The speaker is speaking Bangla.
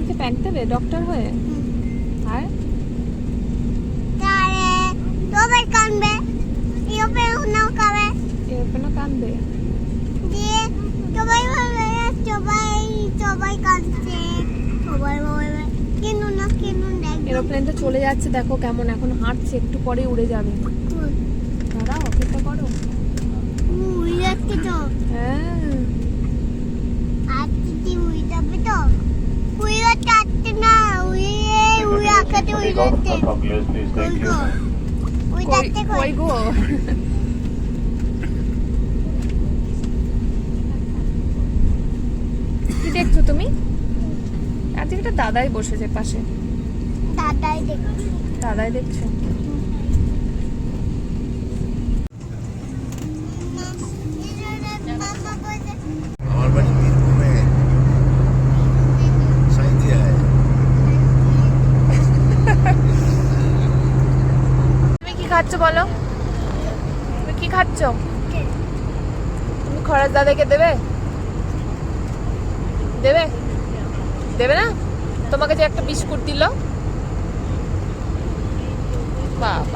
তোমাকে প্যাক দেবে ডক্টর হয়ে? আর সবাই কাঁদবে, এরোপ্লেনও কাঁদবে, এরোপ্লেনও কাঁদবে। দিয়ে সবাই বলবে সবাই কাঁদছে, সবাই বলবে কেন দেখ। এরোপ্লেনটা চলে যাচ্ছে, দেখো কেমন এখন হাঁটছে, একটু পরে উড়ে যাবে। দাঁড়াও, অপেক্ষা করো। উড়ে যাচ্ছে তো, হ্যাঁ, আর কি উড়ে যাবে তো, উড়ে যাচ্ছে না, উড়ে আকাশে উড়ে যাচ্ছে, উড়ে যাচ্ছে কই গো? কি দেখছো তুমি? আজকে একটা দাদাই বসেছে পাশে। দাদাই দেখো। দাদাই দেখছো? আমার বাড়ি বীরভূমে সাঁইথিয়ায়। তুমি কি খাচ্ছ বলো? তুমি কি খাচ্ছ? তুমি খরচ দাদাকে দেবে? দেবে? দেবে না? তোমাকে যে একটা বিস্কুট দিল, বাবা